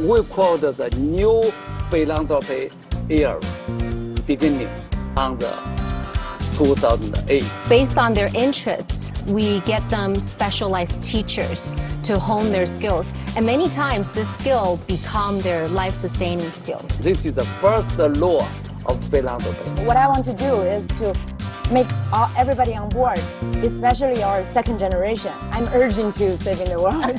we call the new philanthropy era beginning on the 2008. Based on their interests, we get them specialized teachers to hone their skills. And many times this skill become their life-sustaining skills. This is the first law of philanthropy. What I want to do is to make everybody on board, especially our second generation. I'm urging to saving the world.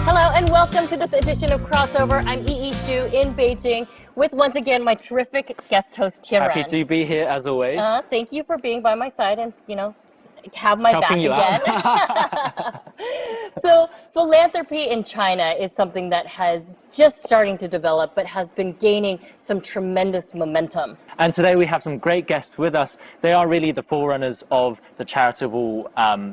Hello and welcome to this edition of Crossover. I'm Yi Xu in Beijing with once again my terrific guest host Tian. Happy to be here as always. Thank you for being by my side and have my Helping back again. So philanthropy in China is something that has just starting to develop but has been gaining some tremendous momentum. And today we have some great guests with us. They are really the forerunners of the charitable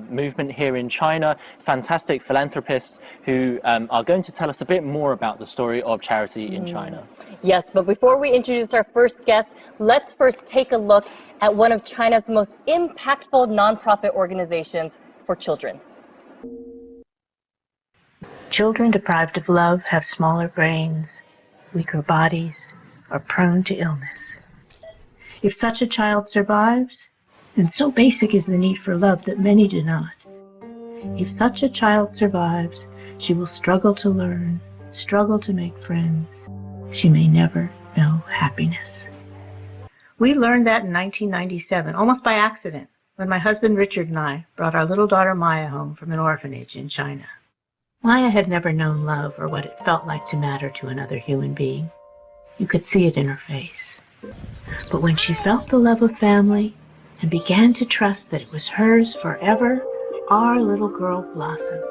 movement here in China, fantastic philanthropists who are going to tell us a bit more about the story of charity in China. Yes, but before we introduce our first guest, let's first take a look at one of China's most impactful nonprofit organizations for children. Children deprived of love have smaller brains, weaker bodies, are prone to illness. If such a child survives, and so basic is the need for love that many do not, if such a child survives, she will struggle to learn, struggle to make friends. She may never know happiness. We learned that in 1997, almost by accident, when my husband Richard and I brought our little daughter Maya home from an orphanage in China. Maya had never known love or what it felt like to matter to another human being. You could see it in her face. But when she felt the love of family and began to trust that it was hers forever, our little girl blossomed.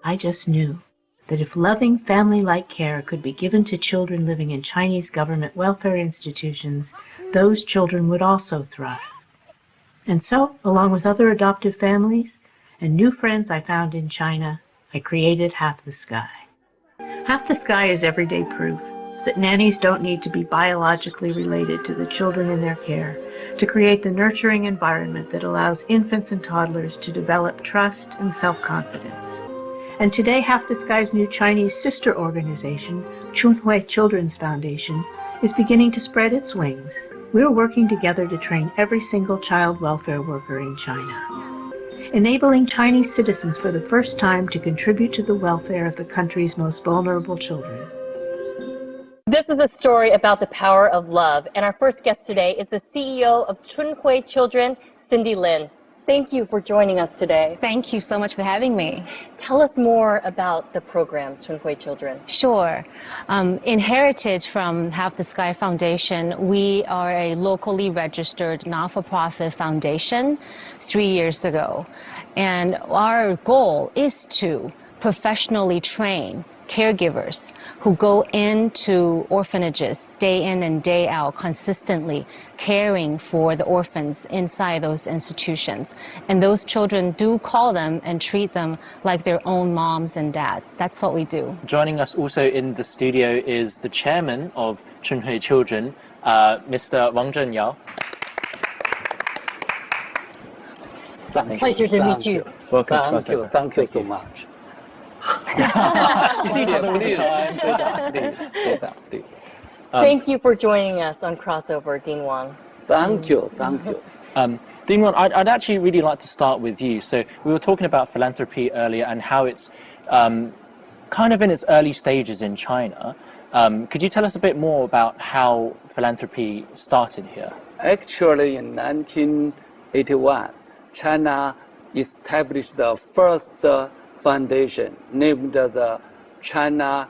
I just knew that if loving family-like care could be given to children living in Chinese government welfare institutions, those children would also thrive. And so, along with other adoptive families and new friends I found in China, I created Half the Sky. Half the Sky is everyday proof that nannies don't need to be biologically related to the children in their care to create the nurturing environment that allows infants and toddlers to develop trust and self-confidence. And today, Half the Sky's new Chinese sister organization, Chuangxin Children's Foundation, is beginning to spread its wings. We're working together to train every single child welfare worker in China, enabling Chinese citizens for the first time to contribute to the welfare of the country's most vulnerable children. This is a story about the power of love, and our first guest today is the CEO of Chuangxin Children, Cindy Lin. Thank you for joining us today. Thank you so much for having me. Tell us more about the program, Chuangxin Children. Sure. Inherited from Half the Sky Foundation, we are a locally registered not-for-profit foundation 3 years ago. And our goal is to professionally train caregivers who go into orphanages day in and day out consistently caring for the orphans inside those institutions. And those children do call them and treat them like their own moms and dads. That's what we do. Joining us also in the studio is the chairman of Chuangxin Children, Mr. Wang Zhenyao. Pleasure to meet you. Welcome. Thank you so much. You see each other all the time. Thank you for joining us on Crossover, Dean Wang. Thank you. Dean Wang, I'd actually really like to start with you. So we were talking about philanthropy earlier and how it's kind of in its early stages in China. Could you tell us a bit more about how philanthropy started here? Actually, in 1981, China established the first foundation named the China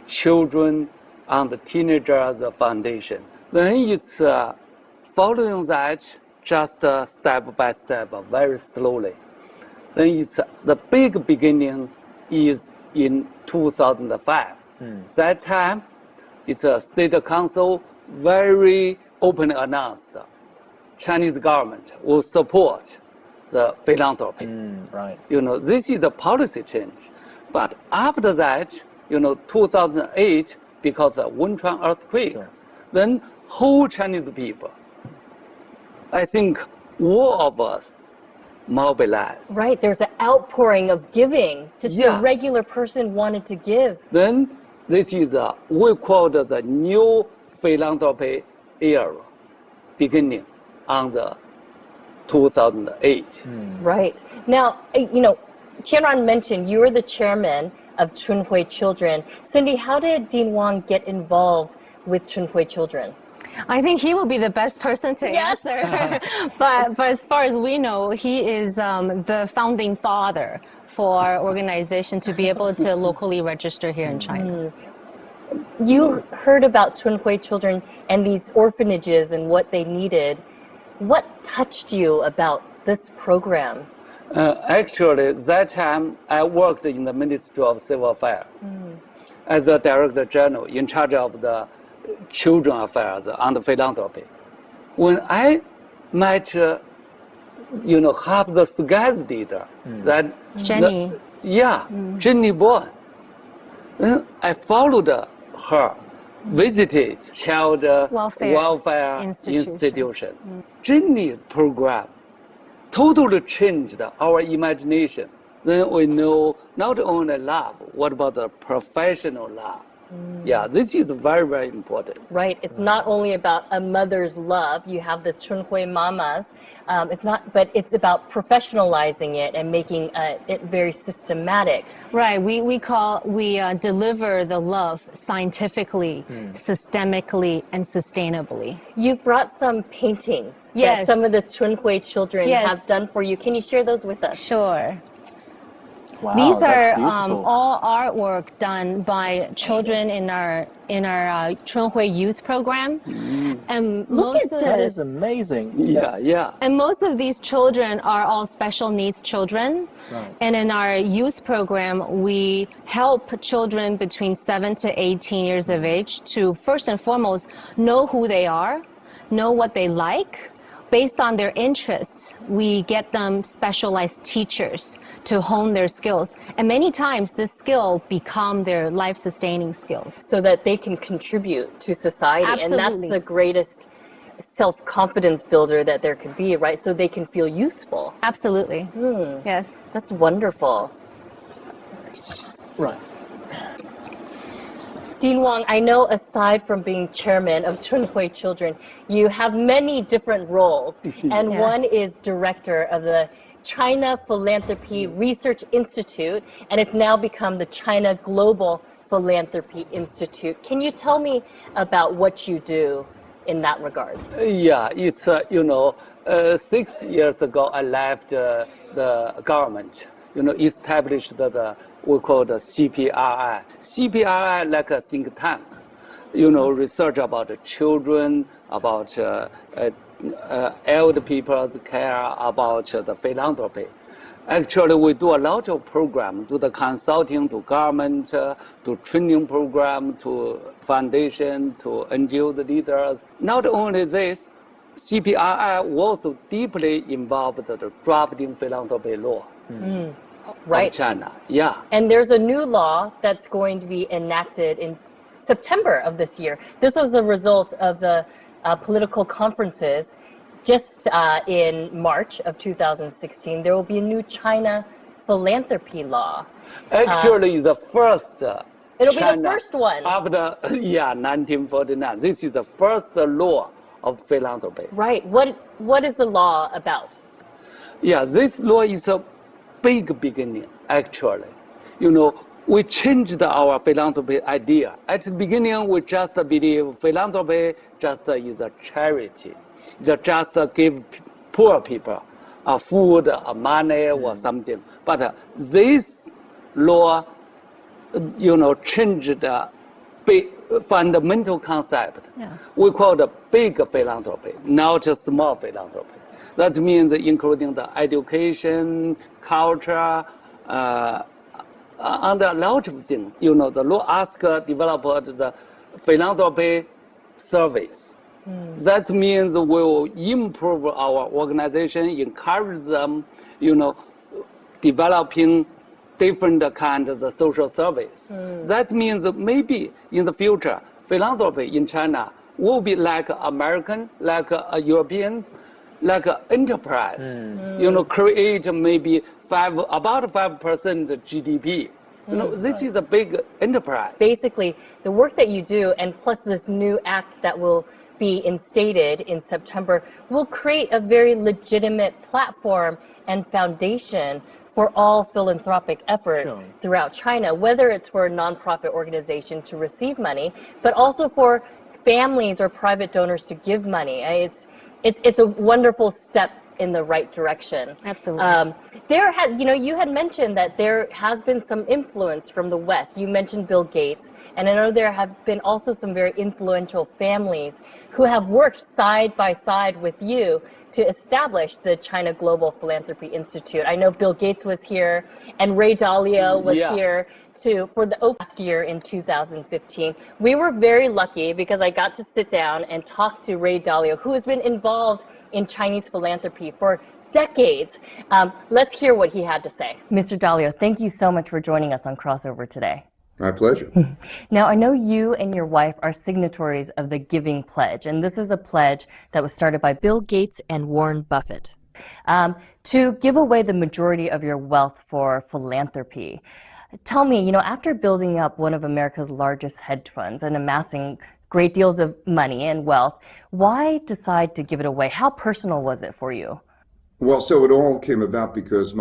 Children and Teenagers Foundation. Then it's following that just step by step, very slowly. Then it's the big beginning is in 2005. That time, it's a state council very openly announced Chinese government will support the philanthropy. Right. This is a policy change. But after that, 2008, because of Wenchuan earthquake, then whole Chinese people, I think all of us mobilized. Right, there's an outpouring of giving. Just the regular person wanted to give. Then this is we call the new philanthropy era, beginning on the 2008. Right. Now, Tianran mentioned you were the chairman of Chunhui Children. Cindy, how did Dean Wang get involved with Chunhui Children? I think he will be the best person to answer. but as far as we know, he is the founding father for our organization to be able to locally register here in China. You heard about Chunhui Children and these orphanages and what they needed. What touched you about this program? Actually, that time I worked in the Ministry of Civil Affairs as a Director General in charge of the children affairs and philanthropy. When I met, half the SCAS leader, that Jenny. Jenny Bowen. Then I followed her, visited child welfare institution. Jenny's program totally changed our imagination. Then we know not only love, what about the professional love? This is very, very important. Right. It's not only about a mother's love. You have the Chunhui mamas. But it's about professionalizing it and making it very systematic. Right. We deliver the love scientifically, systemically, and sustainably. You've brought some paintings that some of the Chunhui children have done for you. Can you share those with us? Sure. Wow, These are beautiful. all artwork done by children in our Chunhui Youth Program. And Look at That this. is amazing. And most of these children are all special needs children. Right. And in our youth program, we help children between 7 to 18 years of age to first and foremost know who they are, know what they like. Based on their interests, we get them specialized teachers to hone their skills. And many times this skill become their life-sustaining skills. So that they can contribute to society. Absolutely. And that's the greatest self-confidence builder that there could be, right? So they can feel useful. Absolutely. Yes. That's wonderful. Right. Dean Wang, I know aside from being chairman of Chunhui Children, you have many different roles. And one is director of the China Philanthropy Research Institute, and it's now become the China Global Philanthropy Institute. Can you tell me about what you do in that regard? It's, 6 years ago, I left the government, established we call the CPRI. CPRI like a think tank, research about children, about elder people's care, about the philanthropy. Actually, we do a lot of programs, do the consulting to government, to training program, to foundation, to NGO leaders. Not only this, CPRI was also deeply involved in the drafting philanthropy law. Right. Of China, And there's a new law that's going to be enacted in September of this year. This was a result of the political conferences just in March of 2016. There will be a new China philanthropy law. Actually, the first. It'll China, be the first one. After 1949. This is the first law of philanthropy. Right. What is the law about? This law is a big beginning, actually. We changed our philanthropy idea. At the beginning, we just believe philanthropy just is a charity. They just give poor people food, money, or something. But this law, changed the big fundamental concept. We call it big philanthropy, not a small philanthropy. That means including the education, culture, and a lot of things. The law asks developers the philanthropy service, That means we will improve our organization, encourage them, developing different kinds of social service. That means maybe in the future, philanthropy in China will be like American, like a European, like an enterprise. Create maybe about 5% GDP. This is a big enterprise. Basically, the work that you do, and plus this new act that will be instated in September, will create a very legitimate platform and foundation for all philanthropic effort throughout China, whether it's for a nonprofit organization to receive money, but also for families or private donors to give money. It's a wonderful step in the right direction. Absolutely. You had mentioned that there has been some influence from the West. You mentioned Bill Gates, and I know there have been also some very influential families who have worked side by side with you to establish the China Global Philanthropy Institute. I know Bill Gates was here, and Ray Dalio was here for the last year in 2015. We were very lucky because I got to sit down and talk to Ray Dalio, who has been involved in Chinese philanthropy for decades. Let's hear what he had to say. Mr. Dalio, thank you so much for joining us on Crossover today. My pleasure. Now, I know you and your wife are signatories of the Giving Pledge, and this is a pledge that was started by Bill Gates and Warren Buffett to give away the majority of your wealth for philanthropy. Tell me, after building up one of America's largest hedge funds and amassing great deals of money and wealth, why decide to give it away? How personal was it for you? Well, so it all came about because in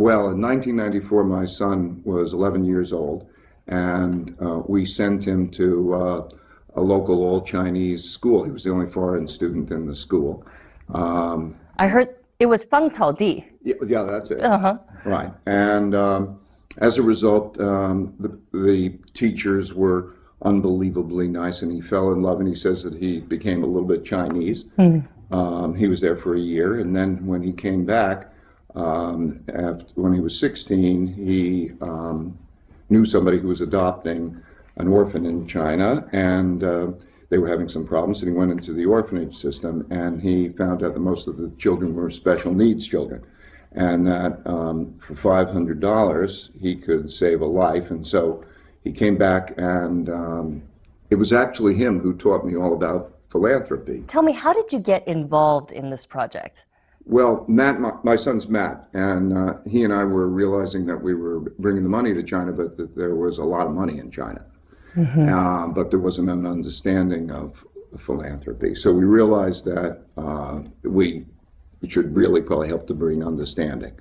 1994, my son was 11 years old, and we sent him to a local all-Chinese school. He was the only foreign student in the school. I heard it was Fang Cao Di. Yeah, that's it. Right. And as a result, the teachers were unbelievably nice, and he fell in love, and he says that he became a little bit Chinese. He was there for a year, and then when he came back, when he was 16, he knew somebody who was adopting an orphan in China, and they were having some problems, and he went into the orphanage system, and he found out that most of the children were special needs children, and that for $500 he could save a life. And so he came back, and it was actually him who taught me all about philanthropy. Tell me, how did you get involved in this project? Well, Matt, my son's Matt, and he and I were realizing that we were bringing the money to China, but that there was a lot of money in China. But there wasn't an understanding of philanthropy. So we realized that we should really probably help to bring understanding.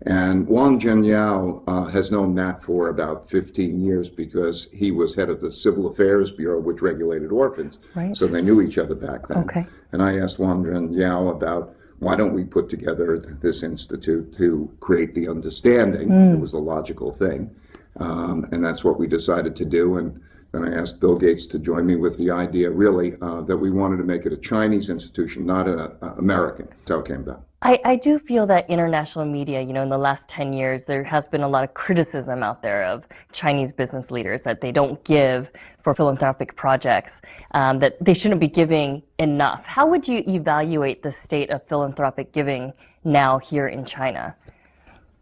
And Wang Zhenyao has known Matt for about 15 years because he was head of the Civil Affairs Bureau, which regulated orphans. Right. So they knew each other back then. Okay. And I asked Wang Zhenyao about why don't we put together this institute to create the understanding. It was a logical thing. And that's what we decided to do. And then I asked Bill Gates to join me with the idea, really, that we wanted to make it a Chinese institution, not an American. That's how it came about. I do feel that international media, in the last 10 years, there has been a lot of criticism out there of Chinese business leaders that they don't give for philanthropic projects, that they shouldn't be giving enough. How would you evaluate the state of philanthropic giving now here in China?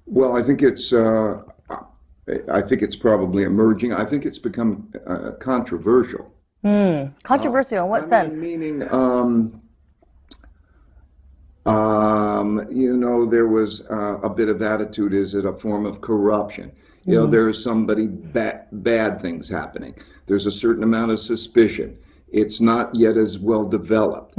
Well, I think it's probably emerging. I think it's become controversial. Controversial in what sense? Meaning, there was a bit of attitude, is it a form of corruption? There's somebody bad things happening. There's a certain amount of suspicion. It's not yet as well developed.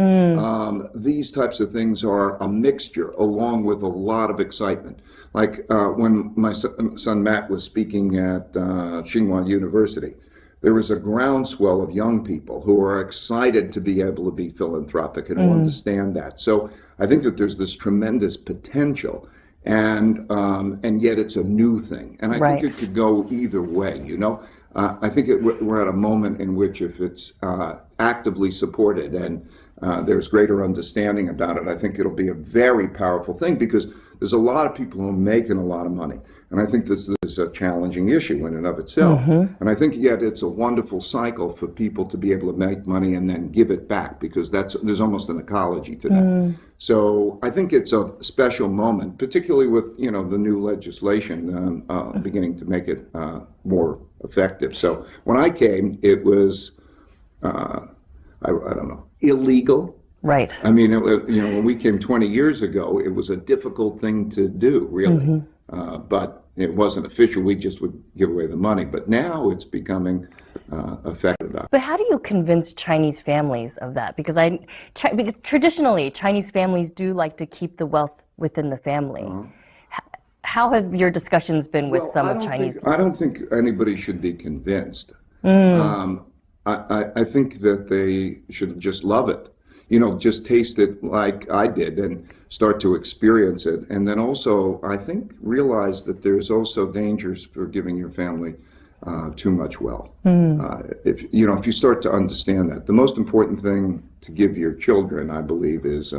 These types of things are a mixture along with a lot of excitement. Like when my son Matt was speaking at Tsinghua University, there was a groundswell of young people who are excited to be able to be philanthropic and who understand that. So I think that there's this tremendous potential, and yet it's a new thing. And I think it could go either way, I think we're at a moment in which if it's actively supported and there's greater understanding about it, I think it'll be a very powerful thing, because there's a lot of people who are making a lot of money. And I think this is a challenging issue in and of itself. And I think yet it's a wonderful cycle for people to be able to make money and then give it back, because there's almost an ecology to that. So I think it's a special moment, particularly with the new legislation beginning to make it more effective. So when I came, it was I don't know, illegal. Right. I mean, when we came 20 years ago, it was a difficult thing to do, really. But it wasn't official. We just would give away the money. But now it's becoming effective. But how do you convince Chinese families of that? Because traditionally, Chinese families do like to keep the wealth within the family. How have your discussions been with some of Chinese? I don't think anybody should be convinced. I think that they should just love it. Just taste it like I did and start to experience it. And then also, I think, realize that there's also dangers for giving your family too much wealth. If you start to understand that, the most important thing to give your children, I believe, is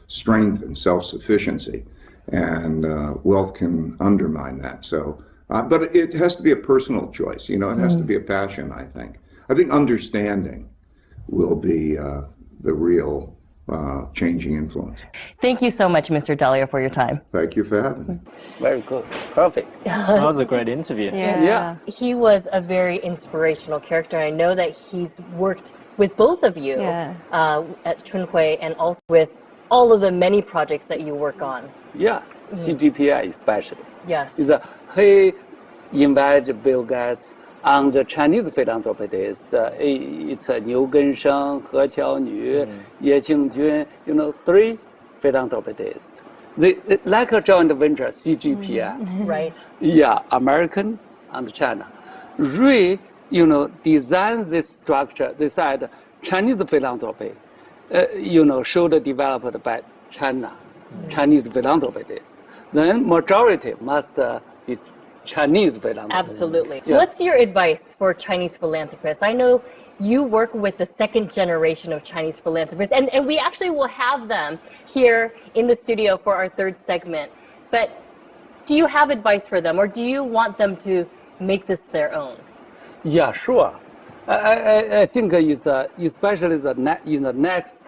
strength and self-sufficiency. And wealth can undermine that. So, but it has to be a personal choice. It has to be a passion, I think. I think understanding will be the real changing influence. Thank you so much, Mr. Dahlia, for your time. Thank you for having me. Very good. Perfect. That was a great interview. Yeah. He was a very inspirational character. I know that he's worked with both of you at Chunhui and also with all of the many projects that you work on. Yeah, CGPI especially. Yes. He invited Bill Gates and the Chinese philanthropists. It's Niu Gensheng, He Qiaonu, Ye Qingjun, 3 philanthropists. They like a joint venture, CGPI. Right. Yeah, American and China. Really, design this structure. They said Chinese philanthropy, should developed by China, Chinese philanthropists. Then majority must be Chinese philanthropists. Absolutely. Yeah. What's your advice for Chinese philanthropists? I know you work with the second generation of Chinese philanthropists, and we actually will have them here in the studio for our third segment. But do you have advice for them, or do you want them to make this their own? Yeah, sure. I think it's especially in the next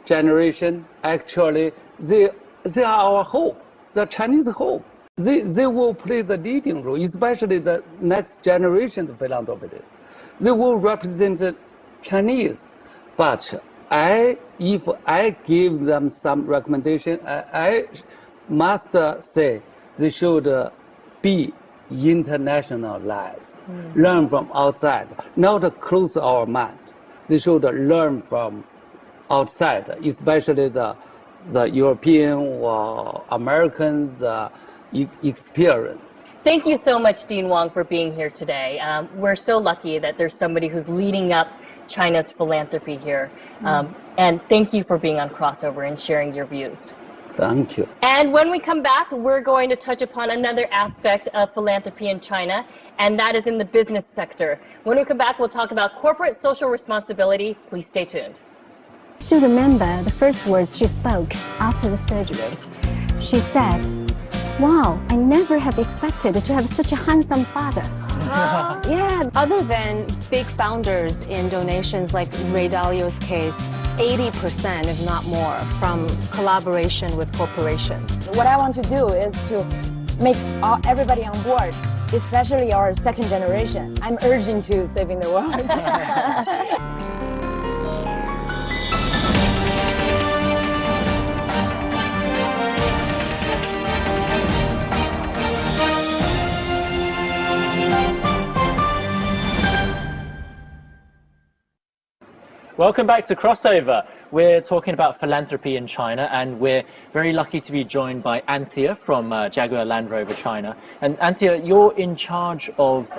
generation. Actually, they are our hope. The Chinese hope. They will play the leading role, especially the next generation of philanthropists. They will represent the Chinese. But if I give them some recommendation, I must say they should be internationalized, learn from outside, not close our mind. They should learn from outside, especially the European or Americans experience. Thank you so much, Dean Wong, for being here today. We're so lucky that there's somebody who's leading up China's philanthropy here. And thank you for being on Crossover and sharing your views. Thank you. And when we come back, we're going to touch upon another aspect of philanthropy in China, and that is in the business sector. When we come back, we'll talk about corporate social responsibility. Please stay tuned. Do you remember the first words she spoke after the surgery? She said, "Wow, I never have expected to have such a handsome father." Yeah, other than big founders in donations like Ray Dalio's case, 80%, if not more, from collaboration with corporations. What I want to do is to make everybody on board, especially our second generation. I'm urging to saving the world. Welcome back to Crossover. We're talking about philanthropy in China, and we're very lucky to be joined by Anthea from Jaguar Land Rover China. And Anthea, you're in charge of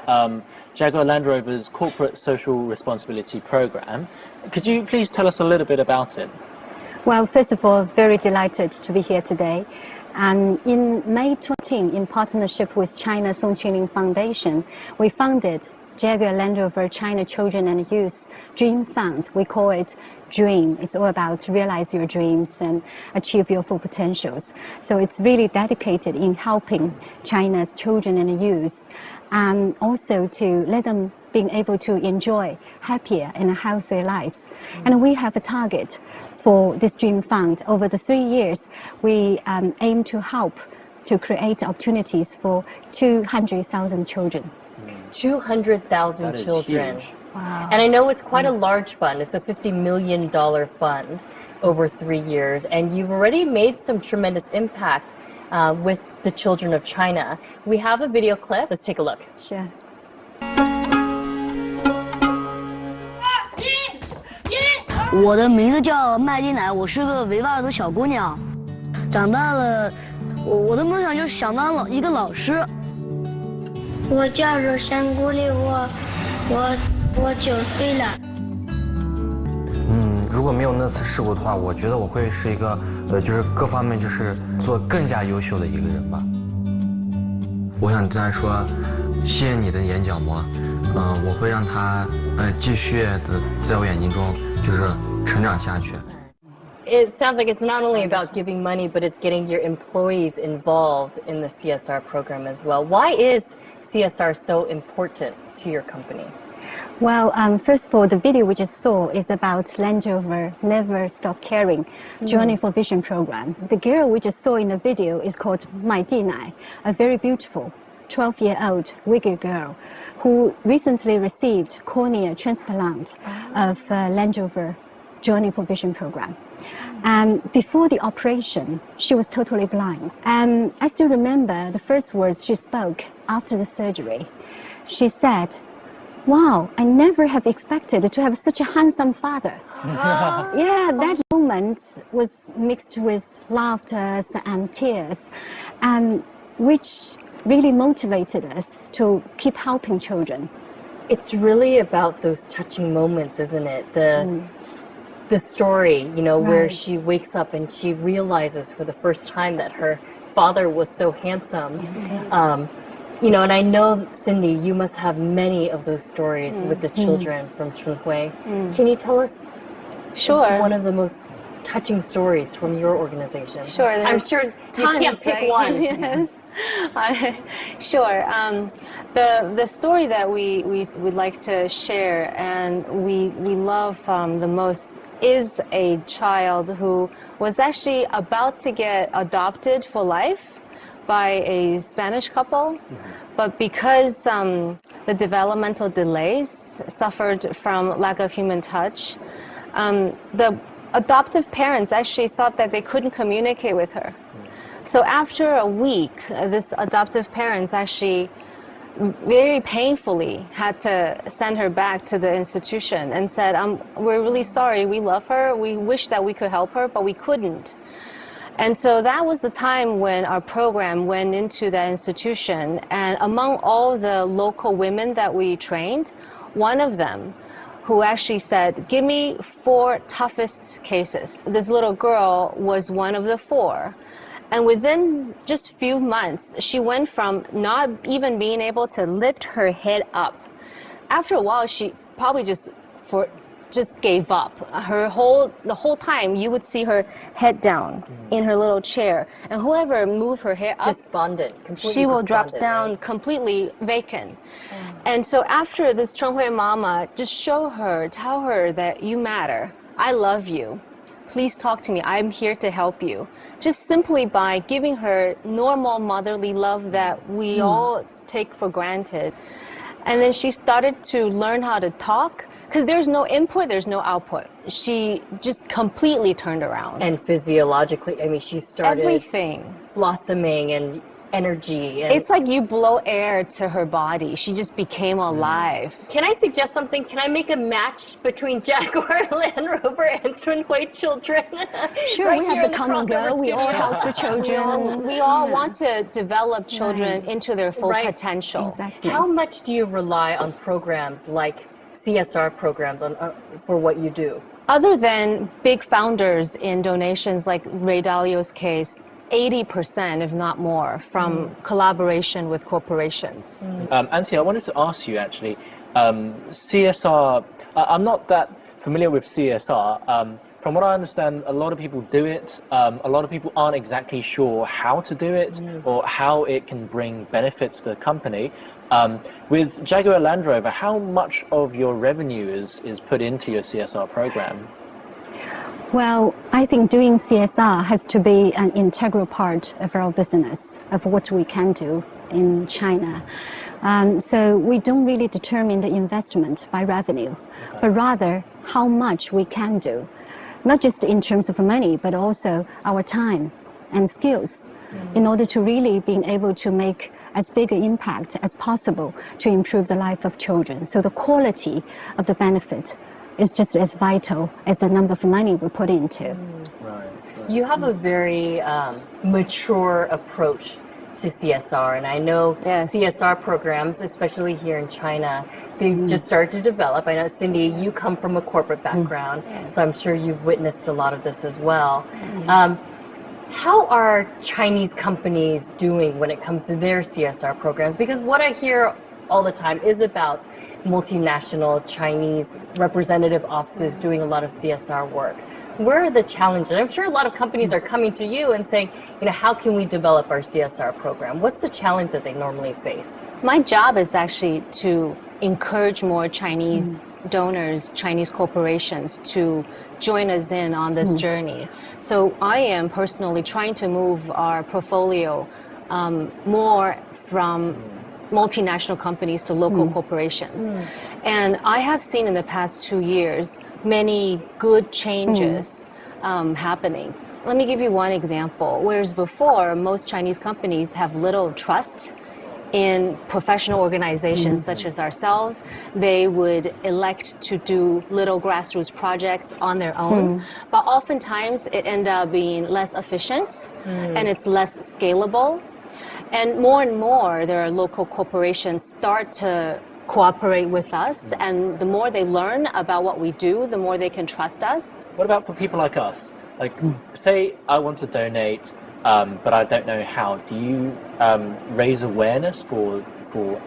Jaguar Land Rover's corporate social responsibility program. Could you please tell us a little bit about it? Well, first of all, very delighted to be here today. And in May 20, in partnership with China Chuangxin Foundation, we founded Jaguar Land Rover China Children and Youth Dream Fund. We call it DREAM. It's all about realize your dreams and achieve your full potentials. So it's really dedicated in helping China's children and youth, and also to let them being able to enjoy happier and healthier lives. And we have a target for this Dream Fund. Over the 3 years, we aim to help to create opportunities for 200,000 children. 200,000 children. Huge. Wow. And I know it's quite a large fund. It's a $50 million fund over 3 years. And you've already made some tremendous impact with the children of China. We have a video clip. Let's take a look. Sure. 我的名字叫麦丽乃，我是个维吾尔族小姑娘。长大了，我的梦想就是想当一个老师。我叫柔山姑丽，我9岁了。如果没有那次事故的话，我觉得我会是一个就是各方面就是做更加优秀的一个人吧。我想跟他说，谢谢你的眼角膜，我会让他继续的在我眼睛中就是成长下去。It sounds like it's not only about giving money, but it's getting your employees involved in the CSR program as well. Why is CSR so important to your company? Well, first of all, the video we just saw is about Land Rover Never Stop Caring Journey for Vision program. The girl we just saw in the video is called Mai Dinai, a very beautiful 12-year-old Uyghur girl who recently received cornea transplant of Land Rover Journey for Vision program. And before the operation, she was totally blind. And I still remember the first words she spoke after the surgery. She said, "Wow, I never have expected to have such a handsome father." Yeah, that moment was mixed with laughter and tears, and which really motivated us to keep helping children. It's really about those touching moments, isn't it? The story, you know, where she wakes up and she realizes for the first time that her father was so handsome. You know, and I know, Cindy, you must have many of those stories with the children from Chunhui. Can you tell us one of the most touching stories from your organization? Sure. I'm sure you can't pick one. Yes. Sure. The story that we would like to share and we love the most is a child who was actually about to get adopted for life by a Spanish couple, but because the developmental delays suffered from lack of human touch, the adoptive parents actually thought that they couldn't communicate with her. So after a week, this adoptive parents actually very painfully had to send her back to the institution and said, we're really sorry, we love her, we wish that we could help her, but we couldn't. And so that was the time when our program went into that institution, and among all the local women that we trained, one of them who actually said, "Give me 4 toughest cases." This little girl was one of the 4. And within just few months, she went from not even being able to lift her head up. After a while, she probably just gave up. The whole time, you would see her head down in her little chair, and whoever moved her head up, Despondent, she will drop despondent, down right? completely vacant. And so after this Chunhui mama, just show her, tell her that you matter. I love you. Please talk to me. I'm here to help you. Just simply by giving her normal motherly love that we all take for granted. And then she started to learn how to talk, because there's no input, there's no output. She just completely turned around. And physiologically, I mean, she started everything blossoming and energy. And it's like you blow air to her body. She just became alive. Can I suggest something? Can I make a match between Jaguar, Land Rover, and Chunhui children? Sure, right we here have in the the common crossover goal. We all studio. help the children. We all want to develop children into their full Right. potential. Exactly. How much do you rely on programs like CSR programs for what you do? Other than big founders in donations like Ray Dalio's case, 80%, if not more, from collaboration with corporations. Anthony, I wanted to ask you actually, CSR, I'm not that familiar with CSR. From what I understand, a lot of people do it. A lot of people aren't exactly sure how to do it or how it can bring benefits to the company. With Jaguar Land Rover, how much of your revenue is put into your CSR program? Well, I think doing CSR has to be an integral part of our business, of what we can do in China. So we don't really determine the investment by revenue, but rather how much we can do. Not just in terms of money, but also our time and skills in order to really being able to make as big an impact as possible to improve the life of children. So the quality of the benefit is just as vital as the number of money we put into. Right. You have a very mature approach to CSR, and I know CSR programs, especially here in China, they've just started to develop. I know, Cindy, you come from a corporate background, so I'm sure you've witnessed a lot of this as well. How are Chinese companies doing when it comes to their CSR programs? Because what I hear all the time is about multinational Chinese representative offices doing a lot of CSR work. Where are the challenges? I'm sure a lot of companies are coming to you and saying, you know, how can we develop our CSR program? What's the challenge that they normally face? My job is actually to encourage more Chinese donors, Chinese corporations to join us in on this journey. So I am personally trying to move our portfolio more from multinational companies to local corporations. And I have seen in the past 2 years many good changes happening. Let me give you one example. Whereas before, most Chinese companies have little trust in professional organizations such as ourselves. They would elect to do little grassroots projects on their own, but oftentimes it ends up being less efficient and it's less scalable. And more, there are local corporations start to cooperate with us, and the more they learn about what we do, the more they can trust us. What about for people like us? Like, say I want to donate, but I don't know how. Do you raise awareness for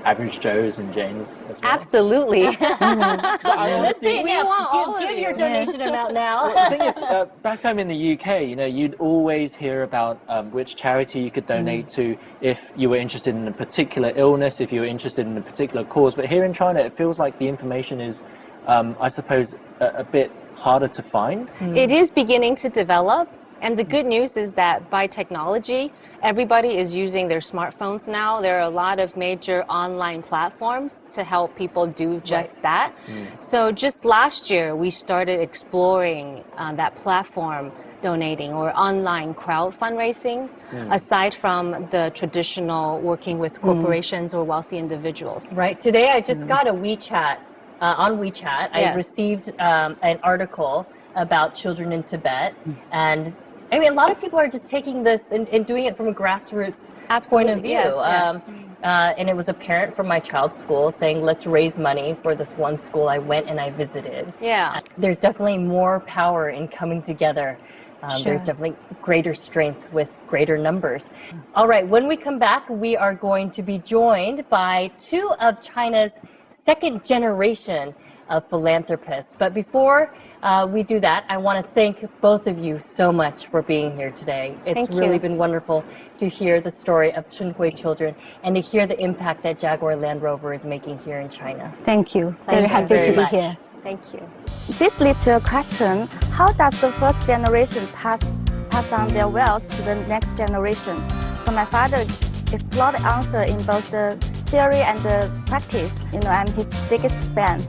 average Joes and Janes as well? Absolutely. Let's see, give your donation amount now. Well, the thing is, back home in the UK, you know, you'd always hear about which charity you could donate to if you were interested in a particular illness, if you were interested in a particular cause. But here in China, it feels like the information is, I suppose, a bit harder to find. It is beginning to develop. And the good news is that by technology, everybody is using their smartphones now. There are a lot of major online platforms to help people do just that. So just last year, we started exploring that platform donating or online crowd fundraising, aside from the traditional working with corporations or wealthy individuals. Right. Today, I just got a WeChat, on WeChat, I received an article about children in Tibet, and I mean, a lot of people are just taking this and doing it from a grassroots point of view. And it was a parent from my child's school saying, let's raise money for this one school I went and I visited. There's definitely more power in coming together. There's definitely greater strength with greater numbers. All right, when we come back, we are going to be joined by two of China's second generation of philanthropists. But before we do that, I want to thank both of you so much for being here today. It's really been wonderful to hear the story of Chunhui children and to hear the impact that Jaguar Land Rover is making here in China. Thank you. Very happy to be here. Thank you. This leads to a question: how does the first generation pass on their wealth to the next generation? So my father explored the answer in both the theory and the practice. You know, I'm his biggest fan.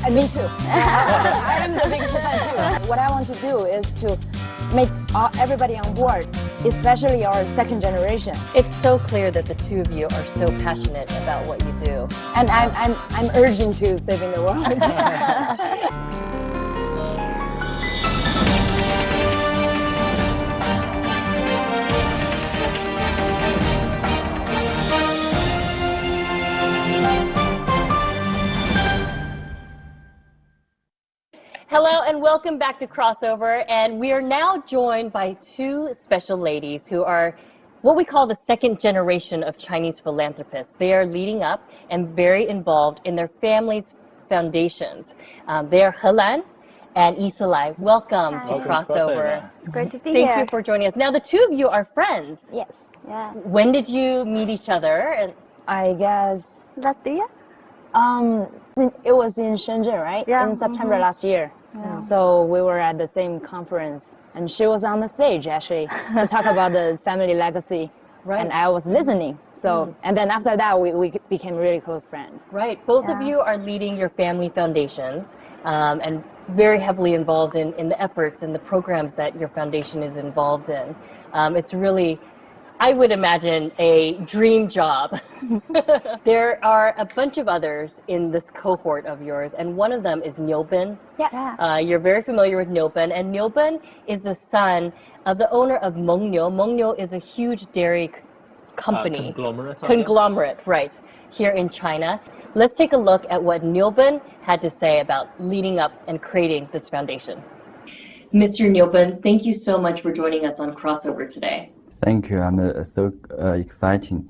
And me too. I am the biggest fan too. What I want to do is to make everybody on board, especially our second generation. It's so clear that the two of you are so passionate about what you do. And I'm urging to saving the world. Hello and welcome back to Crossover. And we are now joined by two special ladies who are what we call the second generation of Chinese philanthropists. They are leading up and very involved in their families' foundations. They are Helan and Isalai. Welcome to Crossover. It's great to be Thank here. you for joining us. Now, the two of you are friends. Yes. Yeah. When did you meet each other? And I guess Last year? it was in Shenzhen, right? Yeah. In September last year. Yeah. So we were at the same conference, and she was on the stage actually to talk about the family legacy. Right. And I was listening. So, and then after that, we became really close friends. Right. Both of you are leading your family foundations and very heavily involved in the efforts and the programs that your foundation is involved in. It's really, I would imagine, a dream job. There are a bunch of others in this cohort of yours, and one of them is Niubin. Yeah. You're very familiar with Niubin, and Niubin is the son of the owner of Mengniu. Mengniu is a huge dairy company. Conglomerate, right, here in China. Let's take a look at what Niubin had to say about leading up and creating this foundation. Mr. Niubin, thank you so much for joining us on Crossover today. Thank you. I'm so exciting.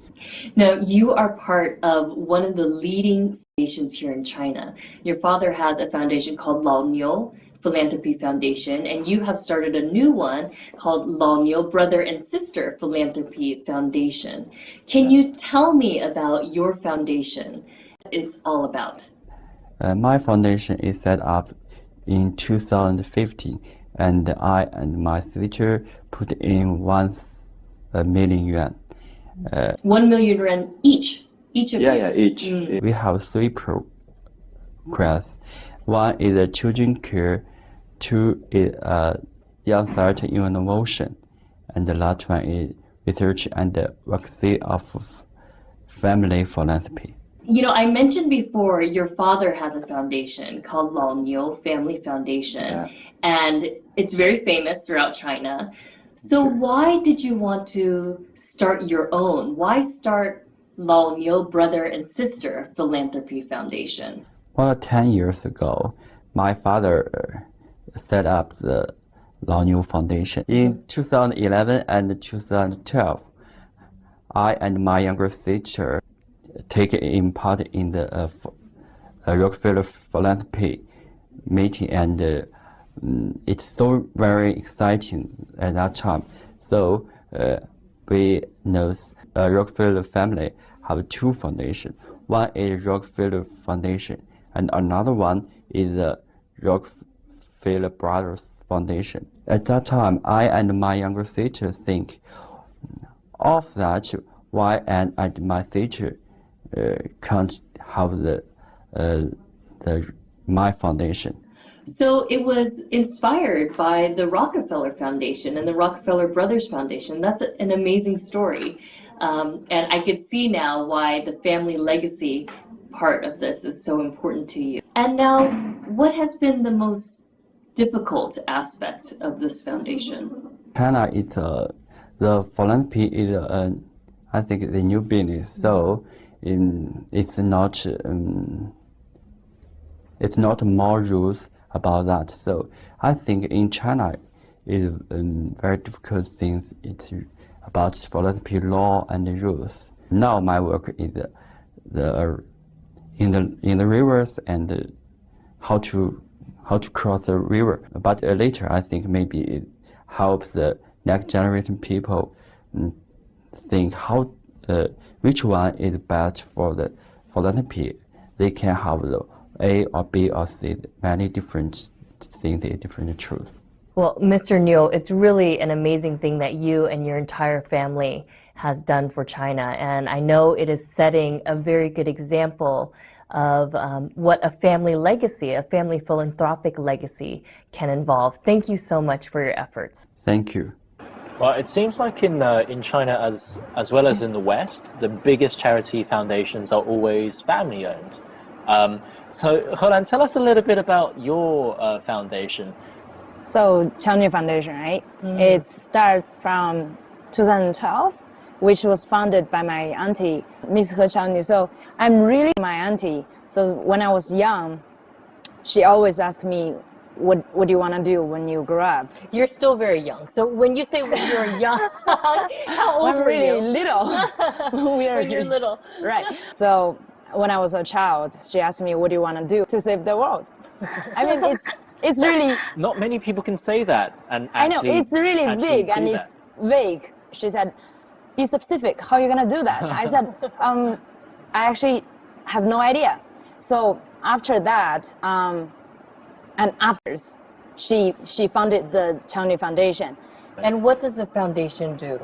Now, you are part of one of the leading foundations here in China. Your father has a foundation called Lao Niu Philanthropy Foundation, and you have started a new one called Lao Niu Brother and Sister Philanthropy Foundation. Can you tell me about your foundation? It's all about. My foundation is set up in 2015, and I and my sister put in 1 million yuan. 1 million yuan each of you? Yeah, each. We have 3 programs. One is a children care, 2 is young science innovation, and the last one is research and advocacy of family philanthropy. You know, I mentioned before your father has a foundation called Lao Niu Family Foundation, and it's very famous throughout China. So why did you want to start your own? Why start Lao Niu Brother and Sister Philanthropy Foundation? Well, 10 years ago, my father set up the Lao Niu Foundation. In 2011 and 2012, I and my younger sister take in part in the Rockefeller Philanthropy meeting, and it's so very exciting at that time. So we know Rockefeller family have 2 foundations. One is Rockefeller Foundation, and another one is the Rockefeller Brothers Foundation. At that time, I and my younger sister think of that. Why and my sister can't have my foundation? So it was inspired by the Rockefeller Foundation and the Rockefeller Brothers Foundation. That's an amazing story. And I could see now why the family legacy part of this is so important to you. And now, what has been the most difficult aspect of this foundation? China is the philanthropy is I think the new business. So it's not more rules about that. So I think in China is very difficult things. It's about philanthropy law and the rules. Now my work is in the rivers and how to cross the river. But later I think maybe it helps the next generation people think how which one is best for the philanthropy. They can have the A or B or C, many different things, different truths. Well, Mr. Niu, it's really an amazing thing that you and your entire family has done for China, and I know it is setting a very good example of what a family legacy, a family philanthropic legacy can involve. Thank you so much for your efforts. Thank you. Well, it seems like in China as well as in the West, the biggest charity foundations are always family-owned. So, Helan, tell us a little bit about your foundation. So, Chuangxin Foundation, right? It starts from 2012, which was founded by my auntie, Miss He Chuangxin. So, I'm really my auntie. So, when I was young, she always asked me, what do you want to do when you grow up? You're still very young. So when you say when you're young, how old I'm were really you? little. When you're little. Right. So when I was a child, she asked me, what do you want to do to save the world? I mean, it's really... Not many people can say that and I know, actually it's really big and do it's vague. She said, be specific, how are you going to do that? I said, I actually have no idea. So after that, and after, she founded the Chuangxin Foundation. And what does the foundation do?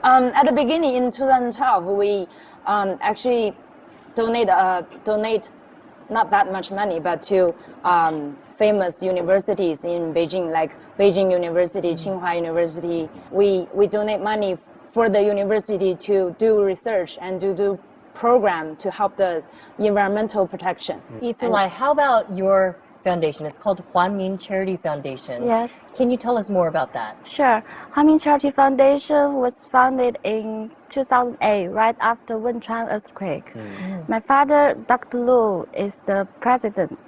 At the beginning in 2012, we actually donate not that much money, but to famous universities in Beijing, like Beijing University, Tsinghua University. We donate money for the university to do research and to do program to help the environmental protection. Isalai, how about your foundation? It's called Ming Charity Foundation. Yes. Can you tell us more about that? Sure. Ming Charity Foundation was founded in 2008, right after Wenchuan earthquake. My father, Dr. Lu, is the president.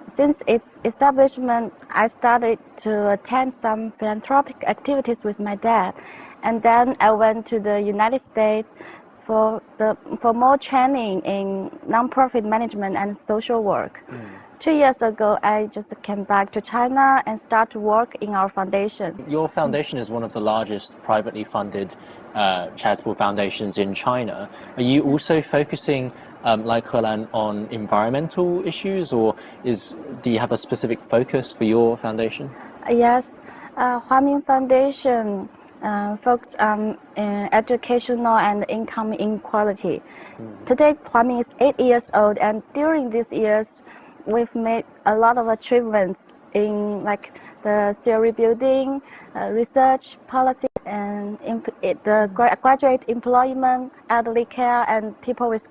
Since its establishment, I started to attend some philanthropic activities with my dad. And then I went to the United States for more training in nonprofit management and social work. 2 years ago, I just came back to China and started to work in our foundation. Your foundation is one of the largest privately funded charitable foundations in China. Are you also focusing, like Helan, on environmental issues, or do you have a specific focus for your foundation? Yes, Ming Foundation focuses on educational and income inequality. Today, Ming is 8 years old, and during these years, we've made a lot of achievements in like the theory building, research, policy, and the graduate employment, elderly care, and people with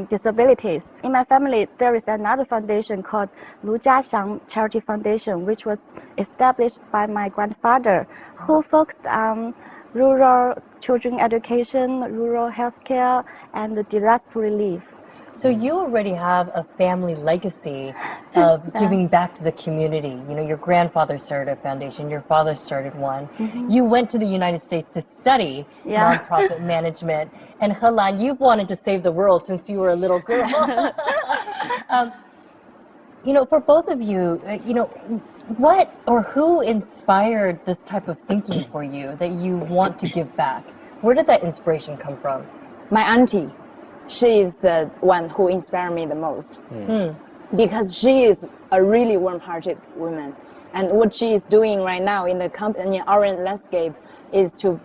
disabilities. In my family, there is another foundation called Lu Jiaxiang Charity Foundation, which was established by my grandfather, who focused on rural children education, rural healthcare, and disaster relief. So you already have a family legacy of giving back to the community. You know, your grandfather started a foundation, your father started one. You went to the United States to study nonprofit management. And Helan, you've wanted to save the world since you were a little girl. You know, for both of you, you know, what or who inspired this type of thinking for you that you want to give back? Where did that inspiration come from? My auntie. She is the one who inspired me the most because she is a really warm-hearted woman, and what she is doing right now in the company, our landscape, is to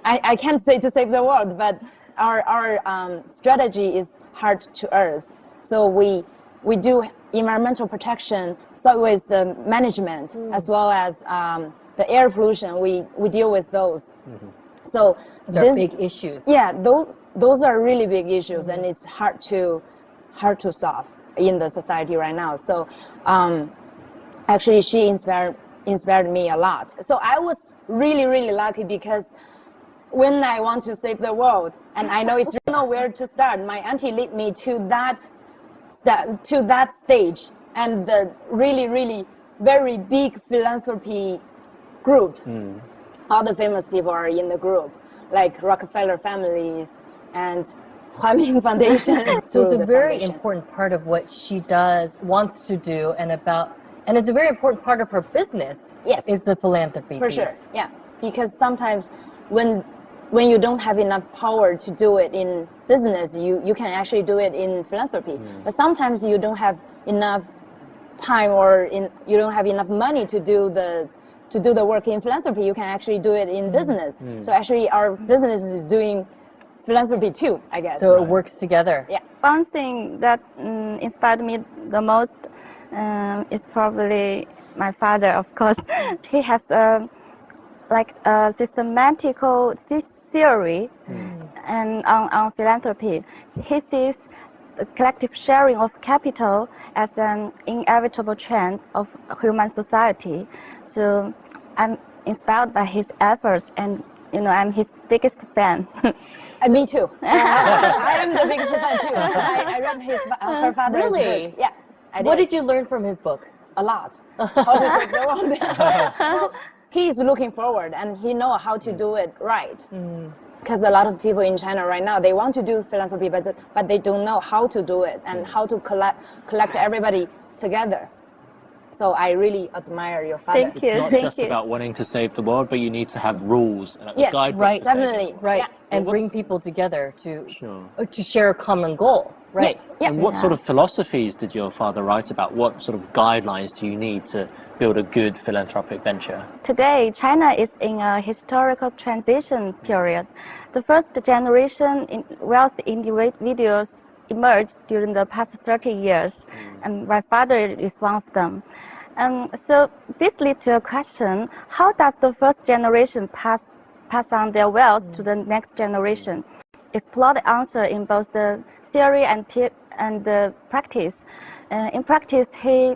I can't say to save the world, but our strategy is heart to earth. So we do environmental protection, soil waste management, as well as the air pollution. We deal with those. So those are big issues. Yeah, those are really big issues, and it's hard to solve in the society right now. So actually, she inspired me a lot. So I was really lucky because when I want to save the world, and I know it's really nowhere to start, my auntie led me to that stage, and the really very big philanthropy group. All the famous people are in the group, like Rockefeller families and Ming Foundation. So it's a very important part of what she wants to do, and it's a very important part of her business. Yes, is the philanthropy. For sure, yeah. Because sometimes when you don't have enough power to do it in business, you can actually do it in philanthropy. But sometimes you don't have enough time you don't have enough money to do the work in philanthropy. You can actually do it in business. So actually, our business is doing philanthropy too, I guess. So it works together. Yeah. One thing that inspired me the most is probably my father, of course. He has a systematical theory and on philanthropy. He sees the collective sharing of capital as an inevitable trend of human society. So I'm inspired by his efforts, and I'm his biggest fan. Me too. I am the biggest fan too. I read her father's book. Yeah. What did you learn from his book? a lot. How to save the world. Well, he is looking forward, and he knows how to do it right. Because a lot of people in China right now, they want to do philanthropy, but they don't know how to do it and how to collect everybody together. So I really admire your father. Thank you. It's not just about wanting to save the world, but you need to have rules and a guidebook. Right, for saving definitely. the world. Right, Yeah. and bring people together to share a common goal. Right. Yeah. And what sort of philosophies did your father write about? What sort of guidelines do you need to build a good philanthropic venture? Today, China is in a historical transition period. The first generation wealthy individuals emerged during the past 30 years, and my father is one of them. So this leads to a question: how does the first generation pass on their wealth to the next generation? Explore the answer in both the theory and the practice. In practice, he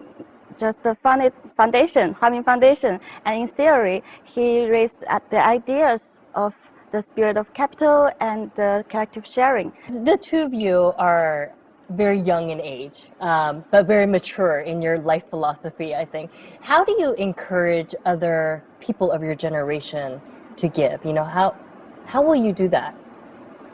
just funded Huamin Foundation, and in theory, he raised the ideas of the spirit of capital and the collective sharing. The two of you are very young in age, but very mature in your life philosophy, I think. How do you encourage other people of your generation to give? You know, how will you do that?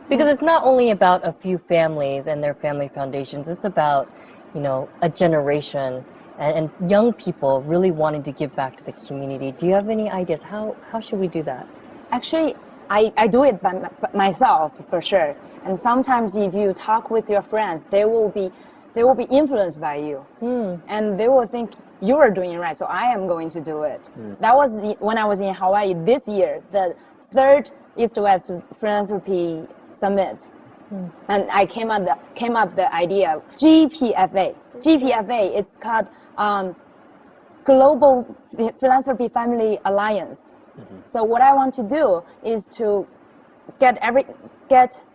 Because it's not only about a few families and their family foundations, it's about, you know, a generation and young people really wanting to give back to the community. Do you have any ideas? How should we do that? Actually, I do it by myself for sure. And sometimes if you talk with your friends, they will be influenced by you, and they will think you are doing it right, so I am going to do it. That was when I was in Hawaii this year, the third East-West Philanthropy Summit, and I came up the idea GPFA. GPFA, it's called Global Philanthropy Family Alliance. So what I want to do is to get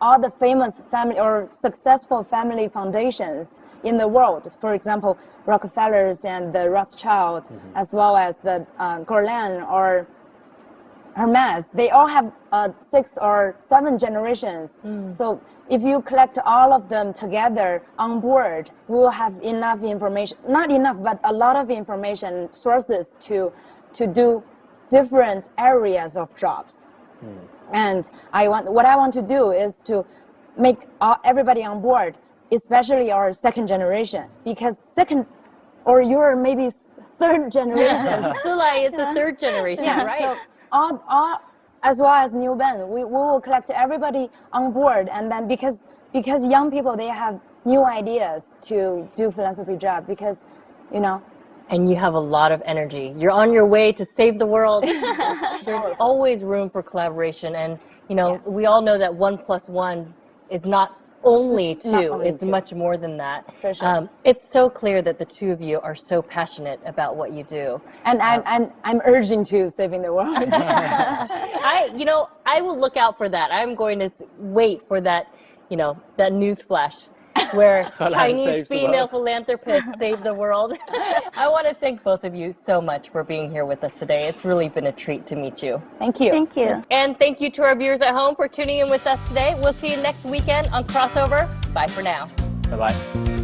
all the famous family or successful family foundations in the world. For example, Rockefellers and the Rothschild, as well as the Gorlan or Hermes. They all have 6 or 7 generations. So if you collect all of them together on board, we will have enough information, not enough, but a lot of information sources to do different areas of jobs. And what I want to do is to make everybody on board, especially our second generation, because or you're maybe third generation. Sulai is the third generation, right? So all as well as New Ben, we will collect everybody on board, and then because young people, they have new ideas to do philanthropy job, because, you know. And you have a lot of energy. You're on your way to save the world. There's always room for collaboration. And, you know, we all know that 1 + 1 is not only 2. It's much more than that. For sure. It's so clear that the two of you are so passionate about what you do. And I'm urging to saving the world. I will look out for that. I'm going to wait for that, that news flash where Chinese female philanthropists save the world. I want to thank both of you so much for being here with us today. It's really been a treat to meet you. Thank you. Thank you. And thank you to our viewers at home for tuning in with us today. We'll see you next weekend on Crossover. Bye for now. Bye-bye.